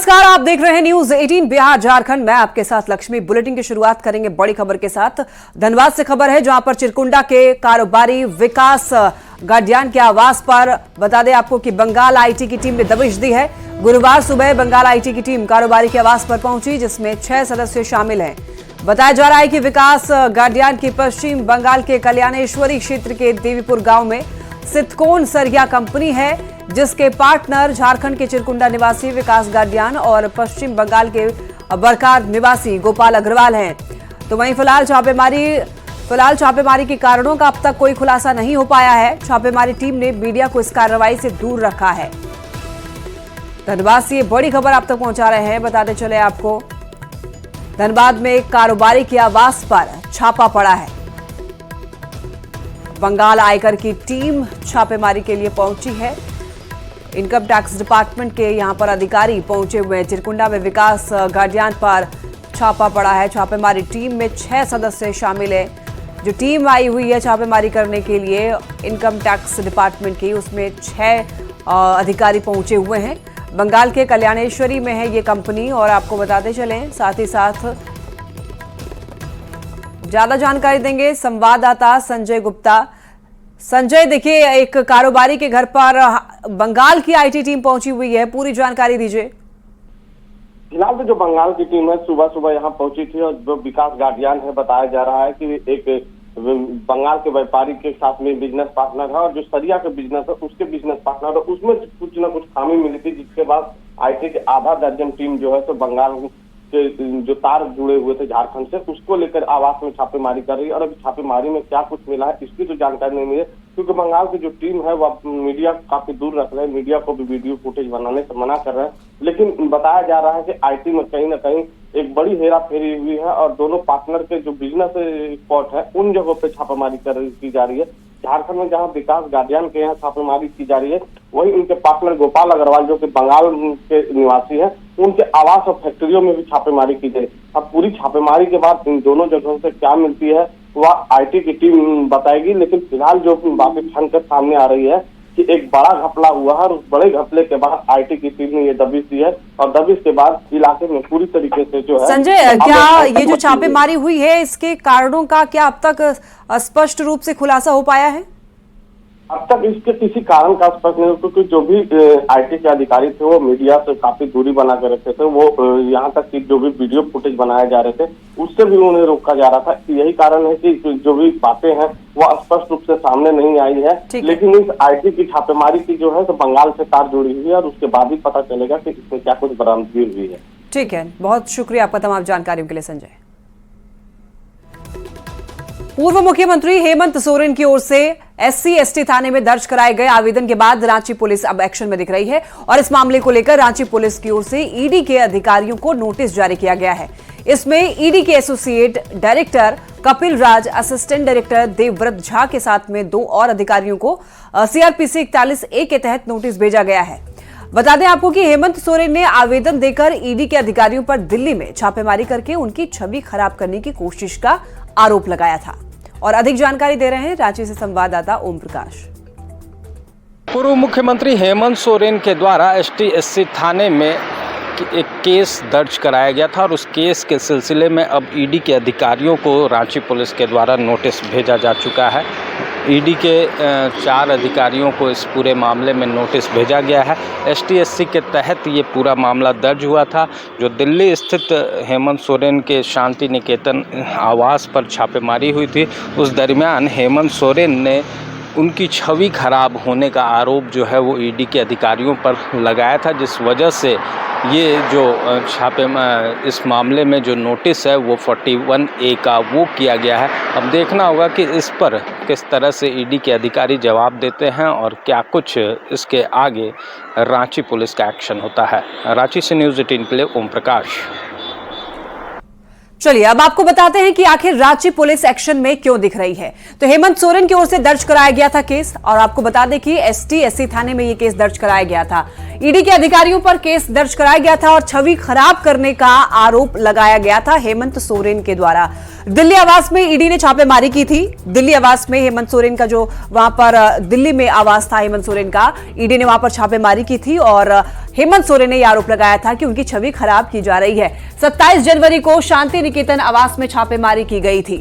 नमस्कार, आप देख रहे हैं न्यूज 18 बिहार झारखंड। मैं आपके साथ लक्ष्मी। बुलेटिन की शुरुआत करेंगे बड़ी खबर के साथ। धनबाद से खबर है, जहां पर चिरकुंडा के कारोबारी विकास गाडियान के आवास पर बता दें आपको कि बंगाल आईटी की टीम ने दबिश दी है। गुरुवार सुबह बंगाल आईटी की टीम कारोबारी के आवास पर पहुंची, जिसमें 6 सदस्य शामिल हैं। बताया जा रहा है कि विकास गाडियान की पश्चिम बंगाल के कल्याणेश्वरी क्षेत्र के देवीपुर गांव में सितकोन सरिया कंपनी है, जिसके पार्टनर झारखंड के चिरकुंडा निवासी विकास गाडियान और पश्चिम बंगाल के बरकार निवासी गोपाल अग्रवाल हैं। तो वहीं फिलहाल छापेमारी के कारणों का अब तक कोई खुलासा नहीं हो पाया है। छापेमारी टीम ने मीडिया को इस कार्रवाई से दूर रखा है। धनबाद से ये बड़ी खबर आप तक पहुंचा रहे हैं। बताते चले आपको, धनबाद में एक कारोबारी के आवास पर छापा पड़ा है। बंगाल आयकर की टीम छापेमारी के लिए पहुंची है। इनकम टैक्स डिपार्टमेंट के यहां पर अधिकारी पहुंचे हुए हैं। चिरकुंडा में विकास गाडियान पर छापा पड़ा है। छापेमारी टीम में 6 सदस्य शामिल है। जो टीम आई हुई है छापेमारी करने के लिए इनकम टैक्स डिपार्टमेंट की, उसमें 6 अधिकारी पहुंचे हुए हैं। बंगाल के कल्याणेश्वरी में है ये कंपनी। और आपको बताते चलें, साथ ही साथ ज्यादा जानकारी देंगे संवाददाता संजय गुप्ता। संजय, देखिए, एक कारोबारी के घर पर बंगाल की आईटी टीम पहुंची हुई है, पूरी जानकारी दीजिए। फिलहाल तो जो बंगाल की टीम है सुबह सुबह यहाँ पहुंची थी, और जो विकास गाडियान है बताया जा रहा है कि एक बंगाल के व्यापारी के साथ में बिजनेस पार्टनर है, और जो सरिया का बिजनेस है उसके बिजनेस पार्टनर है, उसमें कुछ न कुछ खामी मिली थी, जिसके बाद आईटी के आधा दर्जन टीम जो है तो बंगाल के जो तार जुड़े हुए थे झारखंड से, उसको लेकर आवास में छापेमारी कर रही है। और अभी छापेमारी में क्या कुछ मिला है इसकी तो जानकारी नहीं मिली, क्योंकि बंगाल की जो टीम है वह मीडिया काफी दूर रख रहे हैं। मीडिया को भी वीडियो फुटेज बनाने से मना कर रहे हैं। लेकिन बताया जा रहा है कि आईटी में कहीं ना कहीं एक बड़ी हेरा फेरी हुई है, और दोनों पार्टनर के जो बिजनेस स्पॉट है उन जगहों पे छापेमारी की जा रही है। झारखंड में जहां विकास गाडियान के यहाँ छापेमारी की जा रही है, वही उनके पार्टनर गोपाल अग्रवाल जो कि बंगाल के निवासी हैं, उनके आवास और फैक्ट्रियों में भी छापेमारी की गई। अब पूरी छापेमारी के बाद इन दोनों जगहों से क्या मिलती है वह आईटी की टीम बताएगी। लेकिन फिलहाल जो बातें छनकर सामने आ रही है कि एक बड़ा घपला हुआ है, और उस बड़े घपले के बाद आईटी की टीम ने ये दबिश दी है, और दबिश के बाद इलाके में पूरी तरीके से जो है। संजय, क्या ये जो छापेमारी हुई है इसके कारणों का क्या अब तक स्पष्ट रूप से खुलासा हो पाया है? अब तक इसके किसी कारण का स्पष्ट नहीं, क्योंकि जो भी आईटी के अधिकारी थे वो मीडिया से काफी दूरी बना कर रखे थे। वो यहाँ तक कि जो भी वीडियो फुटेज बनाए जा रहे थे उससे भी उन्हें रोका जा रहा था। यही कारण है कि जो भी बातें हैं वो स्पष्ट रूप से सामने नहीं आई है। लेकिन इस आईटी की छापेमारी की जो है तो बंगाल से तार जुड़ी हुई है, और उसके बाद ही पता चलेगा कि इसमें क्या कुछ बरामदगी हुई है। ठीक है, बहुत शुक्रिया आपका तमाम जानकारियों के लिए संजय। पूर्व मुख्यमंत्री हेमंत सोरेन की ओर से SC/ST थाने में दर्ज कराए गए आवेदन के बाद रांची पुलिस अब एक्शन में दिख रही है, और इस मामले को लेकर रांची पुलिस की ओर से ईडी के अधिकारियों को नोटिस जारी किया गया है। इसमें ईडी के एसोसिएट डायरेक्टर कपिल राज, असिस्टेंट डायरेक्टर देवव्रत झा के साथ में 2 और अधिकारियों को CRPC 41A के तहत नोटिस भेजा गया है। बता दें आपको कि हेमंत सोरेन ने आवेदन देकर ईडी के अधिकारियों पर दिल्ली में छापेमारी करके उनकी छवि खराब करने की कोशिश का आरोप लगाया था। और अधिक जानकारी दे रहे हैं रांची से संवाददाता ओम प्रकाश। पूर्व मुख्यमंत्री हेमंत सोरेन के द्वारा ST/SC थाने में एक केस दर्ज कराया गया था, और उस केस के सिलसिले में अब ईडी के अधिकारियों को रांची पुलिस के द्वारा नोटिस भेजा जा चुका है। ईडी के 4 अधिकारियों को इस पूरे मामले में नोटिस भेजा गया है। ST/SC के तहत ये पूरा मामला दर्ज हुआ था। जो दिल्ली स्थित हेमंत सोरेन के शांति निकेतन आवास पर छापेमारी हुई थी, उस दरमियान हेमंत सोरेन ने उनकी छवि खराब होने का आरोप जो है वो ईडी के अधिकारियों पर लगाया था, जिस वजह से ये जो इस मामले में जो नोटिस है वो 41A का वो किया गया है। अब देखना होगा कि इस पर किस तरह से ईडी के अधिकारी जवाब देते हैं, और क्या कुछ इसके आगे रांची पुलिस का एक्शन होता है। रांची से न्यूज़ 18 के लिए ओम प्रकाश। चलिए अब आपको बताते हैं कि आखिर रांची पुलिस एक्शन में क्यों दिख रही है। तो हेमंत सोरेन की ओर से दर्ज कराया गया था केस, और आपको बता दें कि ST/SC थाने में ये केस दर्ज कराया गया था। ईडी के अधिकारियों पर केस दर्ज कराया गया था और छवि खराब करने का आरोप लगाया गया था हेमंत सोरेन के द्वारा। दिल्ली आवास में ईडी ने छापेमारी की थी। दिल्ली आवास में हेमंत सोरेन का जो वहां पर दिल्ली में आवास था हेमंत सोरेन का, ईडी ने वहां पर छापेमारी की थी और हेमंत सोरेन ने यह आरोप लगाया था कि उनकी छवि खराब की जा रही है। 27 जनवरी को शांति निकेतन आवास में छापेमारी की गई थी।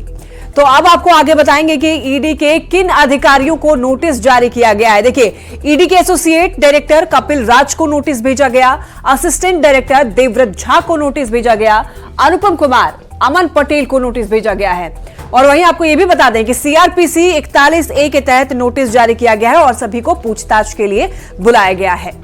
तो अब आपको आगे बताएंगे कि ईडी के किन अधिकारियों को नोटिस जारी किया गया है। देखिए, ईडी के एसोसिएट डायरेक्टर कपिल राज को नोटिस भेजा गया, असिस्टेंट डायरेक्टर देवव्रत झा को नोटिस भेजा गया, अनुपम कुमार, अमन पटेल को नोटिस भेजा गया है। और वहीं आपको यह भी बता दें कि सीआरपीसी 41A के तहत नोटिस जारी किया गया है और सभी को पूछताछ के लिए बुलाया गया है।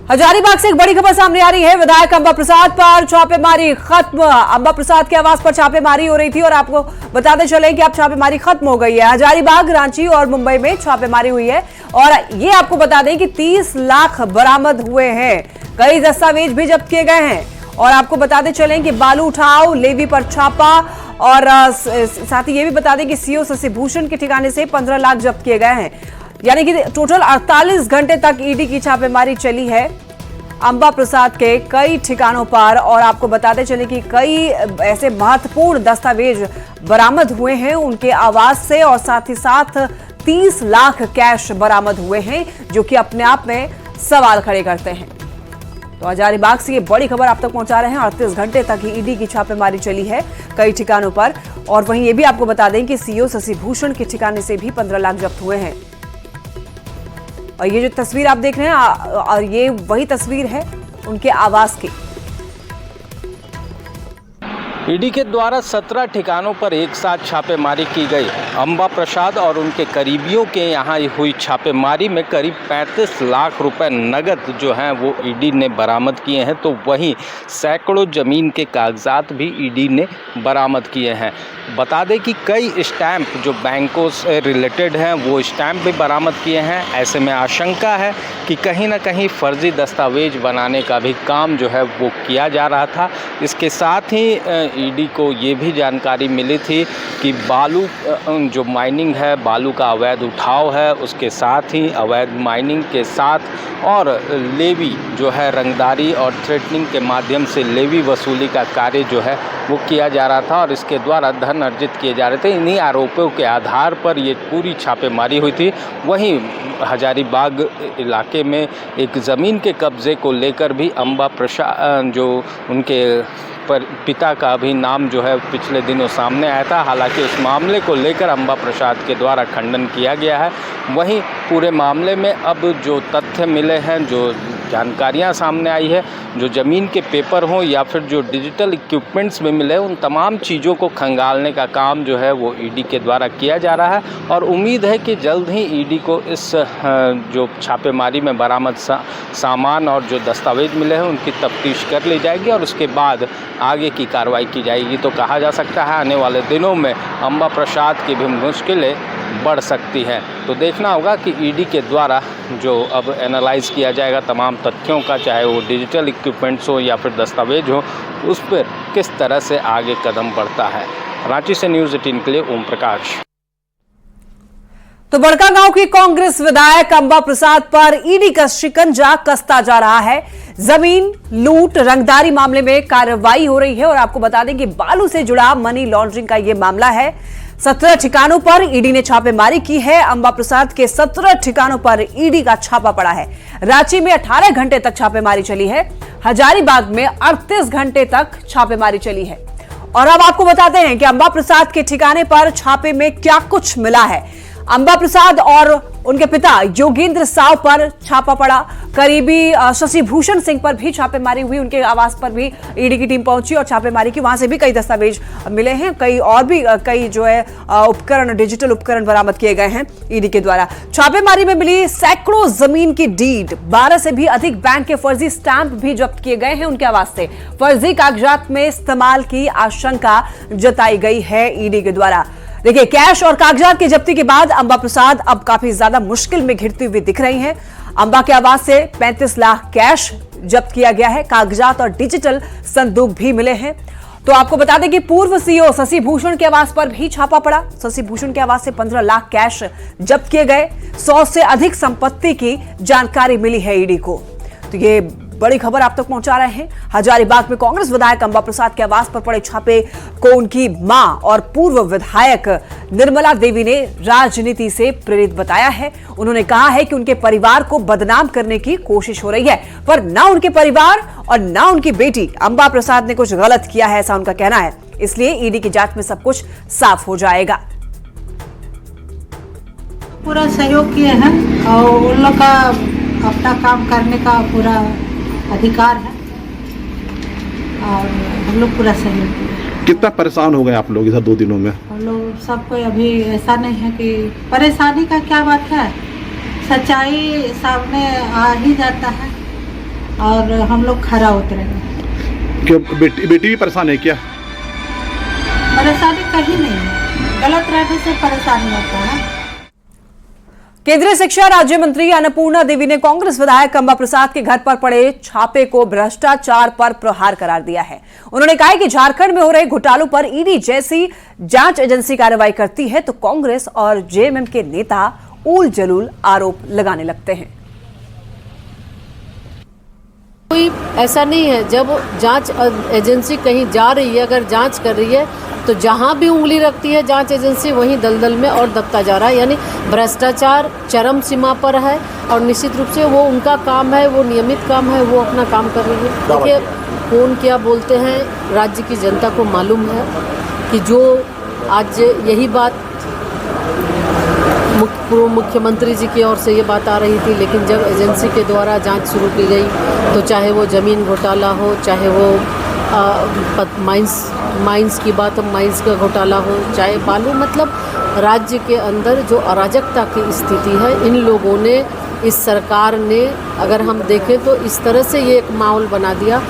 हजारीबाग से एक बड़ी खबर सामने आ रही है। विधायक अंबा प्रसाद पर छापेमारी खत्म। अंबा प्रसाद के आवास पर छापेमारी हो रही थी और आपको बताते चले कि अब छापेमारी खत्म हो गई है। हजारीबाग, रांची और मुंबई में छापेमारी हुई है और ये आपको बता दें कि 30 लाख बरामद हुए हैं। कई दस्तावेज भी जब्त किए गए हैं और आपको बताते चलें कि बालू उठाव, लेवी पर छापा और साथ ही ये भी बता दें कि सीओ शशि भूषण के ठिकाने से 15 लाख जब्त किए गए हैं। यानी कि टोटल 48 घंटे तक ईडी की छापेमारी चली है अंबा प्रसाद के कई ठिकानों पर। और आपको बताते चले कि कई ऐसे महत्वपूर्ण दस्तावेज बरामद हुए हैं उनके आवास से और साथ ही साथ 30 लाख कैश बरामद हुए हैं, जो कि अपने आप में सवाल खड़े करते हैं। तो हजारीबाग से ये बड़ी खबर आप तक पहुंचा रहे हैं। 38 घंटे तक ही ईडी की छापेमारी चली है कई ठिकानों पर। और वहीं ये भी आपको बता दें कि सीओ शशि भूषण के ठिकाने से भी 15 लाख जब्त हुए हैं। और ये जो तस्वीर आप देख रहे हैं और ये वही तस्वीर है उनके आवास की। ईडी के द्वारा 17 ठिकानों पर एक साथ छापेमारी की गई। अंबा प्रसाद और उनके करीबियों के यहाँ हुई छापेमारी में करीब 35 लाख रुपए नगद जो हैं वो ईडी ने बरामद किए हैं। तो वहीं सैकड़ों ज़मीन के कागजात भी ईडी ने बरामद किए हैं। बता दें कि कई स्टैंप जो बैंकों से रिलेटेड हैं वो स्टैंप भी बरामद किए हैं। ऐसे में आशंका है कि कहीं ना कहीं फर्जी दस्तावेज बनाने का भी काम जो है वो किया जा रहा था। इसके साथ ही ईडी को ये भी जानकारी मिली थी कि बालू जो माइनिंग है, बालू का अवैध उठाव है, उसके साथ ही अवैध माइनिंग के साथ और लेवी जो है रंगदारी और थ्रेटनिंग के माध्यम से लेवी वसूली का कार्य जो है वो किया जा रहा था और इसके द्वारा धन अर्जित किए जा रहे थे। इन्हीं आरोपों के आधार पर ये पूरी छापेमारी हुई थी। वहीं हजारीबाग इलाके में एक ज़मीन के कब्ज़े को लेकर भी अंबा प्रसाद जो उनके पिता का भी नाम जो है पिछले दिनों सामने आया था। हालांकि उस मामले को लेकर अंबा प्रसाद के द्वारा खंडन किया गया है। वहीं पूरे मामले में अब जो तथ्य मिले हैं, जो जानकारियां सामने आई है, जो ज़मीन के पेपर हों या फिर जो डिजिटल इक्विपमेंट्स में मिले, उन तमाम चीज़ों को खंगालने का काम जो है वो ईडी के द्वारा किया जा रहा है। और उम्मीद है कि जल्द ही ईडी को इस जो छापेमारी में बरामद सामान और जो दस्तावेज मिले हैं उनकी तफ्तीश कर ली जाएगी और उसके बाद आगे की कार्रवाई की जाएगी। तो कहा जा सकता है आने वाले दिनों में अंबा प्रसाद की भी मुश्किलें बढ़ सकती हैं। तो देखना होगा कि ईडी के द्वारा जो अब एनालाइज किया जाएगा तमाम तथ्यों का, चाहे वो डिजिटल इक्विपमेंट्स हो या फिर दस्तावेज हो, उस पर किस तरह से आगे कदम बढ़ता है। रांची से न्यूज़ 18 के लिए ओम प्रकाश। तो बड़कागांव की कांग्रेस विधायक अंबा प्रसाद पर ईडी का शिकंजा कसता जा रहा है। जमीन लूट, रंगदारी मामले में कार्रवाई हो रही है और आपको बता दें कि बालू से जुड़ा मनी लॉन्ड्रिंग का यह मामला है। 17 ठिकानों पर ईडी ने छापेमारी की है। अंबा प्रसाद के 17 ठिकानों पर ईडी का छापा पड़ा है। रांची में 18 घंटे तक छापेमारी चली है। हजारीबाग में 38 घंटे तक छापेमारी चली है। और अब आपको बताते हैं कि अंबा प्रसाद के ठिकाने पर छापे में क्या कुछ मिला है। अंबा प्रसाद और उनके पिता योगेंद्र साव पर छापा पड़ा। करीबी शशि भूषण सिंह पर भी छापेमारी हुई। उनके आवास पर भी ईडी की टीम पहुंची और छापेमारी की। वहां से भी कई दस्तावेज मिले हैं, कई और भी कई जो है उपकरण, डिजिटल उपकरण बरामद किए गए हैं ईडी के द्वारा। छापेमारी में मिली सैकड़ों जमीन की डीड, 12 से भी अधिक बैंक के फर्जी स्टैंप भी जब्त किए गए हैं उनके आवास से। फर्जी कागजात में इस्तेमाल की आशंका जताई गई है ईडी के द्वारा। देखिए, कैश और कागजात की जब्ती के बाद अंबा प्रसाद अब काफी ज्यादा मुश्किल में घिरती हुई दिख रही हैं। अंबा के आवास से 35 लाख कैश जब्त किया गया है। कागजात और डिजिटल संदूक भी मिले हैं। तो आपको बता दें कि पूर्व सीईओ शशि भूषण के आवास पर भी छापा पड़ा। शशि भूषण के आवास से 15 लाख कैश जब्त किए गए। 100 से अधिक संपत्ति की जानकारी मिली है ईडी को। तो ये बड़ी खबर आप तक पहुंचा रहे हैं। हजारीबाग में कांग्रेस विधायक अंबा प्रसाद के आवास पर पड़े छापे को उनकी मां और पूर्व विधायक निर्मला देवी ने राजनीति से प्रेरित बताया है। उन्होंने कहा है कि उनके परिवार को बदनाम करने की कोशिश हो रही है, पर ना उनके परिवार और ना उनकी बेटी अंबा प्रसाद ने कुछ गलत किया है, ऐसा उनका कहना है। इसलिए ईडी की जांच में सब कुछ साफ हो जाएगा। पूरा सहयोग किए हैं और उन लोग का अपना काम करने का पूरा अधिकार है और हम लोग पूरा सहयोग किए। कितना परेशान हो गए आप लोग इधर 2 दिनों में? हम लोग सबको अभी ऐसा नहीं है कि परेशानी का क्या बात है, सच्चाई सामने आ ही जाता है और हम लोग खरा उतरेंगे। क्यों बेटी भी परेशान है क्या? परेशानी कहीं नहीं है, गलत रहने से परेशानी होता है। केंद्रीय शिक्षा राज्य मंत्री अन्नपूर्णा देवी ने कांग्रेस विधायक अंबा प्रसाद के घर पर पड़े छापे को भ्रष्टाचार पर प्रहार करार दिया है। उन्होंने कहा कि झारखंड में हो रहे घोटालों पर ईडी जैसी जांच एजेंसी कार्रवाई करती है तो कांग्रेस और जेएमएम के नेता ऊल जलूल आरोप लगाने लगते हैं। कोई ऐसा नहीं है, जब जांच एजेंसी कहीं जा रही है, अगर जांच कर रही है तो जहां भी उंगली रखती है जांच एजेंसी वहीं दलदल में और दबता जा रहा है। यानी भ्रष्टाचार चरम सीमा पर है और निश्चित रूप से वो उनका काम है, वो नियमित काम है, वो अपना काम कर रही है। देखिए कौन क्या बोलते हैं, राज्य की जनता को मालूम है कि जो आज यही बात पूर्व मुख्यमंत्री जी की ओर से ये बात आ रही थी, लेकिन जब एजेंसी के द्वारा जांच शुरू की गई तो चाहे वो ज़मीन घोटाला हो, चाहे वो माइंस की बात, माइंस का घोटाला हो, चाहे बालू, मतलब राज्य के अंदर जो अराजकता की स्थिति है, इन लोगों ने, इस सरकार ने, अगर हम देखें तो इस तरह से ये एक माहौल बना दिया।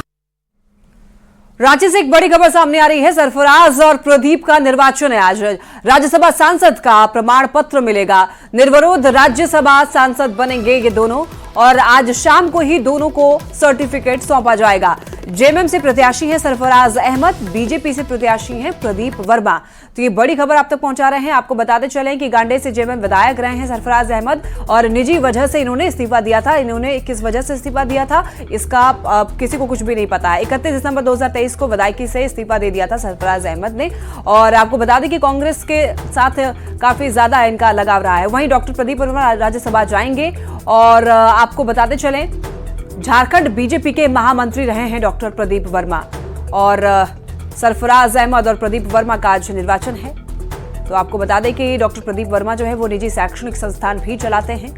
राज्य से एक बड़ी खबर सामने आ रही है। सरफराज और प्रदीप का निर्वाचन है। आज राज्यसभा सांसद का प्रमाण पत्र मिलेगा। निर्विरोध राज्यसभा सांसद बनेंगे ये दोनों और आज शाम को ही दोनों को सर्टिफिकेट सौंपा जाएगा। जेएमएम से प्रत्याशी हैं सरफराज अहमद, बीजेपी से प्रत्याशी हैं प्रदीप वर्मा। तो ये बड़ी खबर आप तक पहुंचा रहे हैं। आपको बताते चलें कि गांडे से जेएमएम विधायक रहे हैं सरफराज अहमद और निजी वजह से इन्होंने इस्तीफा दिया था। इन्होंने किस वजह से इस्तीफा दिया था इसका किसी को कुछ भी नहीं पता है। 31 दिसंबर 2023 को विधायकी से इस्तीफा दे दिया था सरफराज अहमद ने। और आपको बता दें कि कांग्रेस के साथ काफी ज्यादा इनका लगाव रहा है। वहीं डॉक्टर प्रदीप वर्मा राज्यसभा जाएंगे और आपको बताते चलें झारखंड बीजेपी के महामंत्री रहे हैं डॉक्टर प्रदीप वर्मा और सरफराज अहमद और प्रदीप वर्मा का आज निर्वाचन है। तो आपको बता दें कि डॉक्टर प्रदीप वर्मा जो है वो निजी शैक्षणिक संस्थान भी चलाते हैं।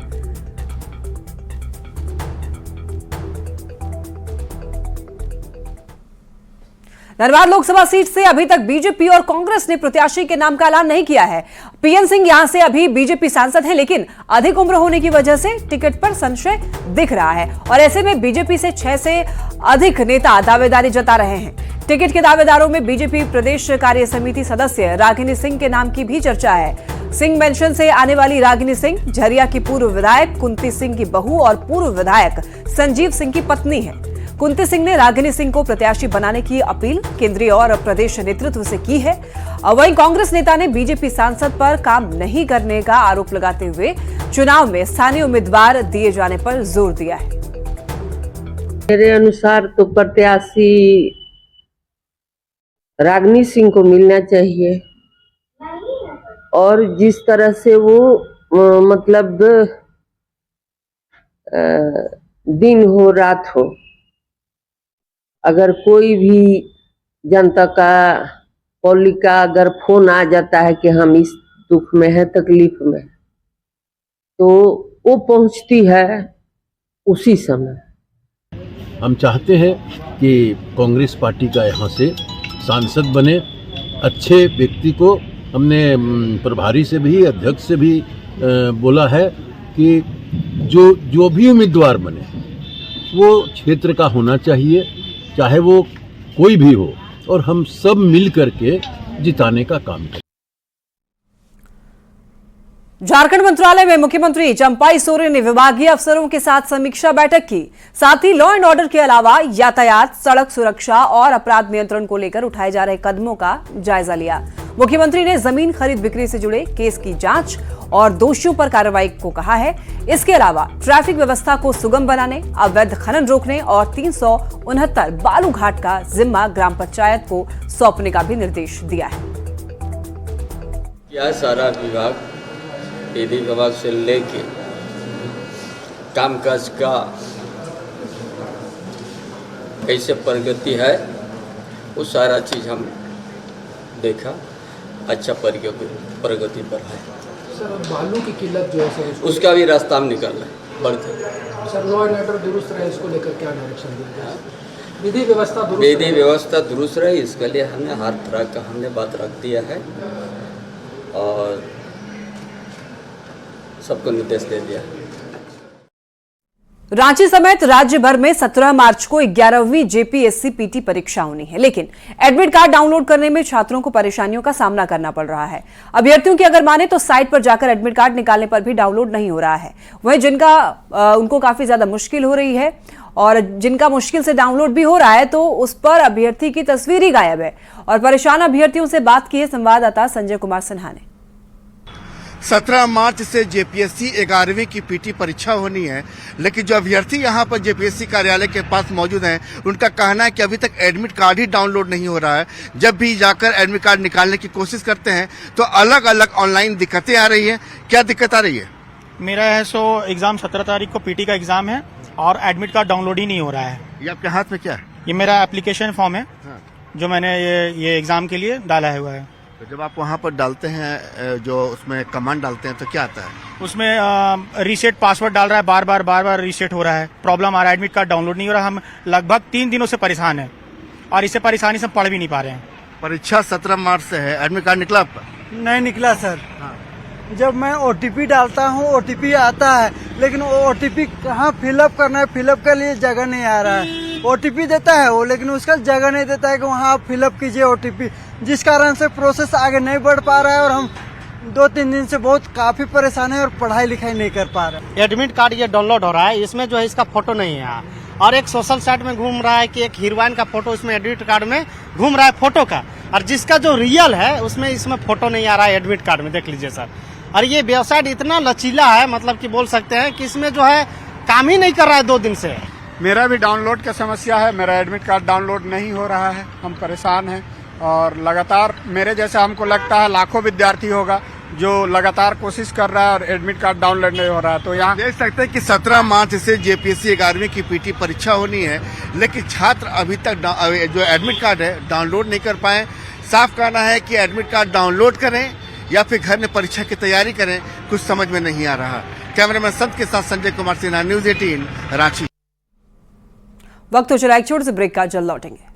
धनबाद लोकसभा सीट से अभी तक बीजेपी और कांग्रेस ने प्रत्याशी के नाम का ऐलान नहीं किया है। पीएन सिंह यहां से अभी बीजेपी सांसद हैं, लेकिन अधिक उम्र होने की वजह से टिकट पर संशय दिख रहा है और ऐसे में बीजेपी से 6 से अधिक नेता दावेदारी जता रहे हैं। टिकट के दावेदारों में बीजेपी प्रदेश कार्य समिति सदस्य रागिनी सिंह के नाम की भी चर्चा है। सिंह मेंशन से आने वाली रागिनी सिंह झरिया की पूर्व विधायक कुंती सिंह की बहू और पूर्व विधायक संजीव सिंह की पत्नी है। कुंती सिंह ने रागिनी सिंह को प्रत्याशी बनाने की अपील केंद्रीय और प्रदेश नेतृत्व से की है। वहीं कांग्रेस नेता ने बीजेपी सांसद पर काम नहीं करने का आरोप लगाते हुए चुनाव में स्थानीय उम्मीदवार दिए जाने पर जोर दिया है। मेरे अनुसार तो प्रत्याशी रागिनी सिंह को मिलना चाहिए और जिस तरह से वो मतलब दिन हो रात हो, अगर कोई भी जनता का पब्लिक का अगर फोन आ जाता है कि हम इस दुख में है, तकलीफ में, तो वो पहुंचती है उसी समय। हम चाहते हैं कि कांग्रेस पार्टी का यहाँ से सांसद बने अच्छे व्यक्ति को। हमने प्रभारी से भी, अध्यक्ष से भी बोला है कि जो भी उम्मीदवार बने वो क्षेत्र का होना चाहिए, चाहे वो कोई भी हो, और हम सब मिल करके जिताने का काम करें। झारखंड मंत्रालय में मुख्यमंत्री चंपाई सोरेन ने विभागीय अफसरों के साथ समीक्षा बैठक की। साथ ही लॉ एंड ऑर्डर के अलावा यातायात, सड़क सुरक्षा और अपराध नियंत्रण को लेकर उठाए जा रहे कदमों का जायजा लिया। मुख्यमंत्री ने जमीन खरीद बिक्री से जुड़े केस की जांच और दोषियों पर कार्रवाई को कहा है। इसके अलावा ट्रैफिक व्यवस्था को सुगम बनाने, अवैध खनन रोकने और 369 बालू घाट का जिम्मा ग्राम पंचायत को सौंपने का भी निर्देश दिया है। यह सारा विभाग विधि विभाग से लेके कामकाज का कैसे प्रगति है वो सारा चीज़ हम देखा, अच्छा प्रगति पर है। सर बालू की किल्लत जो है उसका भी रास्ता हम निकल रहे हैं बढ़ते। सर लॉ एंड ऑर्डर दुरुस्त रहे, इसको लेकर क्या डायरेक्शन दिया? विधि व्यवस्था दुरुस्त रहे, इसके लिए हमने हर तरह का हमने बात रख दिया है और सबको निर्देश दे दिया है। रांची समेत राज्य भर में 17 मार्च को 11वीं जेपीएससी पीटी परीक्षा होनी है, लेकिन एडमिट कार्ड डाउनलोड करने में छात्रों को परेशानियों का सामना करना पड़ रहा है। अभ्यर्थियों की अगर माने तो साइट पर जाकर एडमिट कार्ड निकालने पर भी डाउनलोड नहीं हो रहा है। वहीं जिनका उनको काफी ज्यादा मुश्किल हो रही है और जिनका मुश्किल से डाउनलोड भी हो रहा है तो उस पर अभ्यर्थी की तस्वीर ही गायब है। और परेशान अभ्यर्थियों से बात की है संवाददाता संजय कुमार सिन्हा ने। 17 मार्च से जेपीएससी 11वीं की पीटी परीक्षा होनी है, लेकिन जो अभ्यर्थी यहां पर जेपीएससी कार्यालय के पास मौजूद हैं, उनका कहना है कि अभी तक एडमिट कार्ड ही डाउनलोड नहीं हो रहा है। जब भी जाकर एडमिट कार्ड निकालने की कोशिश करते हैं तो अलग अलग ऑनलाइन दिक्कतें आ रही हैं। क्या दिक्कत आ रही है? मेरा है सो एग्जाम 17 तारीख को पीटी का एग्जाम है और एडमिट कार्ड डाउनलोड ही नहीं हो रहा है। ये आपके हाथ में क्या है? ये मेरा एप्लीकेशन फॉर्म है जो मैंने ये एग्जाम के लिए डाला हुआ है। तो जब आप वहां पर डालते हैं, जो उसमें कमांड डालते हैं, तो क्या आता है? उसमें रीसेट पासवर्ड डाल रहा है, बार बार रीसेट हो रहा है, प्रॉब्लम आ रहा है, एडमिट कार्ड डाउनलोड नहीं हो रहा। हम लगभग 3 दिनों से परेशान हैं और इससे परेशानी से पढ़ भी नहीं पा रहे हैं। परीक्षा 17 मार्च से है, एडमिट कार्ड निकला आपका? नहीं निकला सर। जब मैं ओटीपी डालता हूँ ओटीपी आता है, लेकिन वो ओटीपी कहाँ फिलअप करना है, फिलअप के लिए जगह नहीं आ रहा है। ओटीपी देता है वो, लेकिन उसका जगह नहीं देता है कि वहाँ आप फिलअप कीजिए ओटीपी, जिस कारण से प्रोसेस आगे नहीं बढ़ पा रहा है और हम 2-3 दिन से बहुत काफी परेशान है और पढ़ाई लिखाई नहीं कर पा रहे। एडमिट कार्ड ये डाउनलोड हो रहा है, इसमें जो है इसका फोटो नहीं है और एक सोशल साइट में घूम रहा है कि एक हीरोइन का फोटो इसमें एडमिट कार्ड में घूम रहा है फोटो का, और जिसका जो रियल है उसमें इसमें फोटो नहीं आ रहा है एडमिट कार्ड में। देख लीजिए सर, और ये वेबसाइट इतना लचीला है, मतलब कि बोल सकते हैं कि इसमें जो है काम ही नहीं कर रहा है 2 दिन से। मेरा भी डाउनलोड का समस्या है, मेरा एडमिट कार्ड डाउनलोड नहीं हो रहा है, हम परेशान हैं और लगातार मेरे जैसा हमको लगता है लाखों विद्यार्थी होगा जो लगातार कोशिश कर रहा है और एडमिट कार्ड डाउनलोड नहीं हो रहा है। तो यहाँ देख सकते हैं कि 17 मार्च से जेपीएससी 11वीं की पीटी परीक्षा होनी है, लेकिन छात्र अभी तक जो एडमिट कार्ड है डाउनलोड नहीं कर पाए। साफ कहना है कि एडमिट कार्ड डाउनलोड करें या फिर घर में परीक्षा की तैयारी करें, कुछ समझ में नहीं आ रहा। कैमरामैन संत के साथ संजय कुमार सिन्हा, न्यूज 18 रांची। वक्त हो चला एक छोटे से ब्रेक का, जल्द लौटेंगे।